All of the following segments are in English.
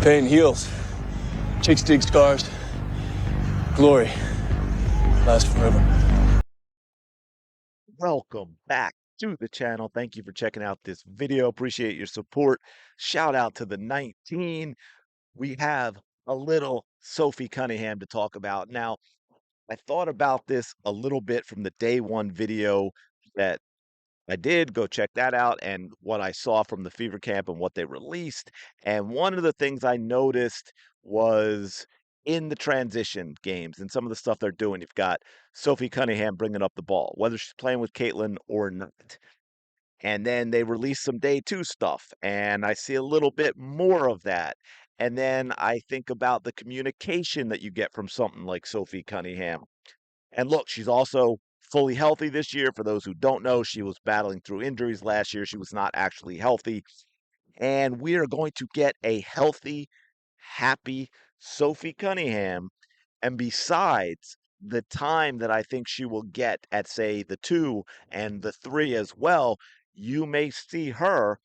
Pain heals. Chicks dig scars. Glory lasts forever. Welcome back to the channel. Thank you for checking out this video. Appreciate your support. Shout out to the 19. We have a little Sophie Cunningham to talk about. Now, I thought about this a little bit from the day one video that I did. Go check that out, and what I saw from the Fever Camp and what they released. And one of the things I noticed was in the transition games and some of the stuff they're doing, you've got Sophie Cunningham bringing up the ball, whether she's playing with Caitlin or not. And then they release some day two stuff, and I see a little bit more of that. And then I think about the communication that you get from something like Sophie Cunningham. And look, she's also fully healthy this year. For those who don't know, she was battling through injuries last year. She was not actually healthy. And we are going to get a healthy, happy Sophie Cunningham. And besides the time that I think she will get at, say, the two and the three as well, you may see her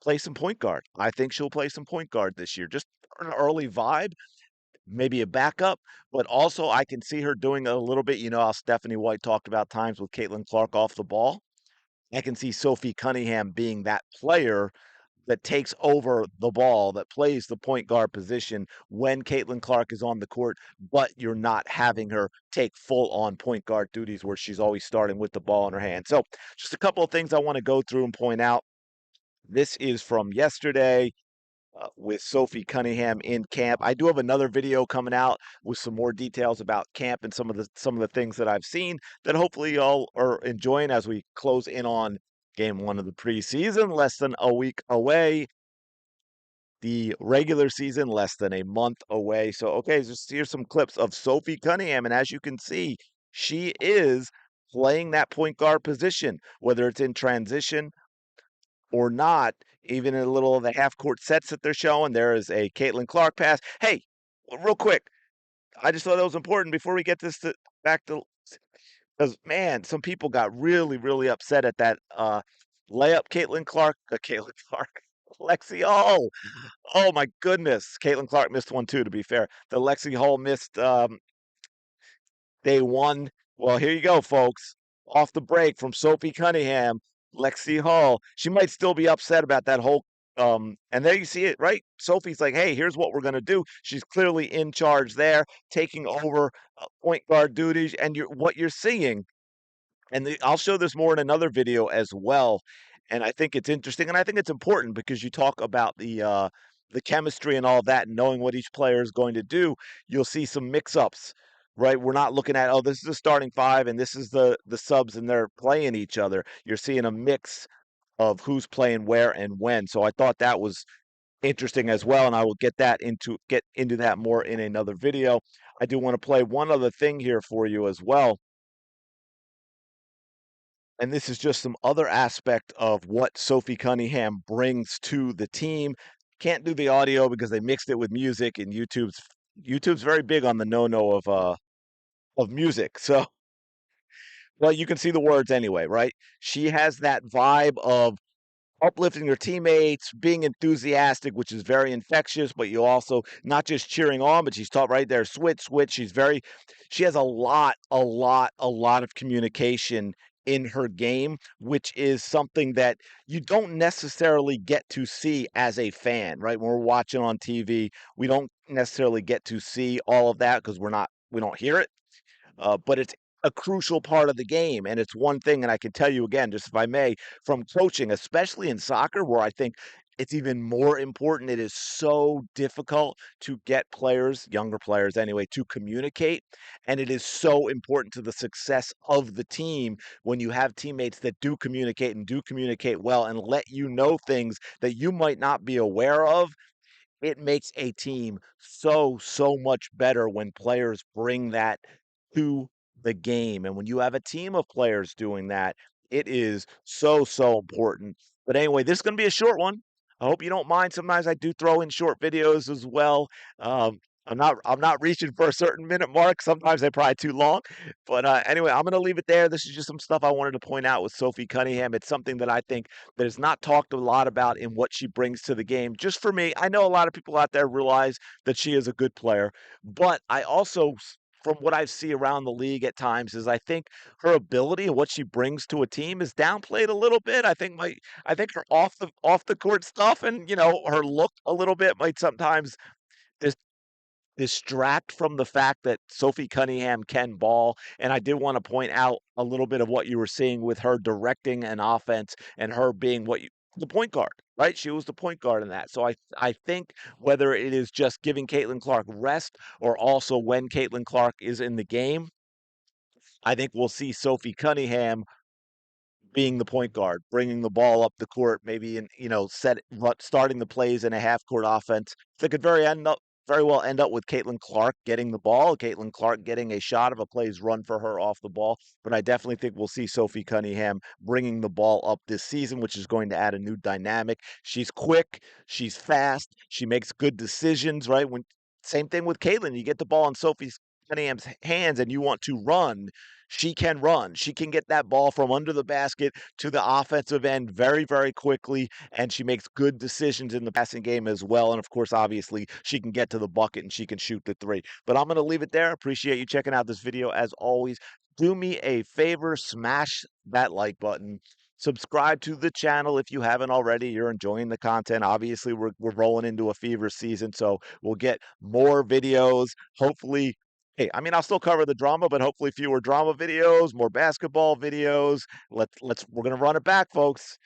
play some point guard. I think she'll play some point guard this year. Just an early vibe, maybe a backup, but also I can see her doing a little bit. You know how Stephanie White talked about times with Caitlin Clark off the ball? I can see Sophie Cunningham being that player that takes over the ball, that plays the point guard position when Caitlin Clark is on the court, but you're not having her take full on point guard duties where she's always starting with the ball in her hand. So, just a couple of things I want to go through and point out. This is from yesterday with Sophie Cunningham in camp. I do have another video coming out with some more details about camp and some of the things that I've seen that hopefully y'all are enjoying as we close in on game one of the preseason, less than a week away. The regular season less than a month away. So, okay, just here's some clips of Sophie Cunningham, and as you can see, she is playing that point guard position, whether it's in transition or not, even in a little of the half court sets that they're showing. There is a Caitlin Clark pass. Hey, real quick, I just thought that was important before we get this back to, because man, some people got really, really upset at that layup. Caitlin Clark, Lexi Hall. Oh my goodness, Caitlin Clark missed one too. To be fair, the Lexi Hall missed day one. Well, here you go, folks. Off the break from Sophie Cunningham, Lexi Hall. She might still be upset about that whole. And there you see it, right? Sophie's like, hey, here's what we're going to do. She's clearly in charge there, taking over point guard duties. And what you're seeing, and I'll show this more in another video as well. And I think it's interesting, and I think it's important because you talk about the chemistry and all that, and knowing what each player is going to do. You'll see some mix-ups, right? We're not looking at, oh, this is the starting five and this is the subs, and they're playing each other. You're seeing a mix of who's playing where and when. So I thought that was interesting as well, and I will get into that more in another video. I do want to play one other thing here for you as well, and this is just some other aspect of what Sophie Cunningham brings to the team. Can't do the audio because they mixed it with music, and YouTube's very big on the no-no of music. So, well, you can see the words anyway, right? She has that vibe of uplifting her teammates, being enthusiastic, which is very infectious, but you also not just cheering on, but she's taught right there, switch, switch. She has a lot of communication in her game, which is something that you don't necessarily get to see as a fan, right? When we're watching on TV, we don't necessarily get to see all of that because we don't hear it, but it's a crucial part of the game. And it's one thing, and I can tell you again, just if I may, from coaching, especially in soccer, where I think it's even more important. It is so difficult to get players, younger players anyway, to communicate. And it is so important to the success of the team when you have teammates that do communicate and do communicate well and let you know things that you might not be aware of. It makes a team so much better when players bring that to the game. And when you have a team of players doing that, it is so important. But anyway, this is going to be a short one. I hope you don't mind. Sometimes I do throw in short videos as well. Um, I'm not reaching for a certain minute mark. Sometimes they're probably too long. But anyway, I'm gonna leave it there. This is just some stuff I wanted to point out with Sophie Cunningham. It's something that I think that is not talked a lot about in what she brings to the game. Just for me, I know a lot of people out there realize that she is a good player, but I also from what I see around the league at times is I think her ability and what she brings to a team is downplayed a little bit. I think her off the court stuff and her look a little bit might sometimes dis distract from the fact that Sophie Cunningham can ball, and I did wanna point out a little bit of what you were seeing with her directing an offense and her being the point guard, right? She was the point guard in that. So I think whether it is just giving Caitlin Clark rest or also when Caitlin Clark is in the game, I think we'll see Sophie Cunningham being the point guard, bringing the ball up the court, maybe in starting the plays in a half court offense that could very well end up with Caitlin Clark getting the ball, Caitlin Clark getting a shot of a plays run for her off the ball. But I definitely think we'll see Sophie Cunningham bringing the ball up this season, which is going to add a new dynamic. She's quick, she's fast, she makes good decisions. Right when same thing with Caitlin, you get the ball in Sophie Cunningham's hands and you want to run, she can run. She can get that ball from under the basket to the offensive end very, very quickly, and she makes good decisions in the passing game as well. And of course, obviously, she can get to the bucket and she can shoot the three. But I'm going to leave it there. Appreciate you checking out this video as always. Do me a favor, smash that like button. Subscribe to the channel if you haven't already. You're enjoying the content. Obviously, we're rolling into a fever season, so we'll get more videos. Hopefully, hey, I mean, I'll still cover the drama, but hopefully fewer drama videos, more basketball videos. We're gonna run it back, folks.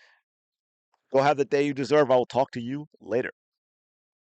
Go have the day you deserve. I will talk to you later.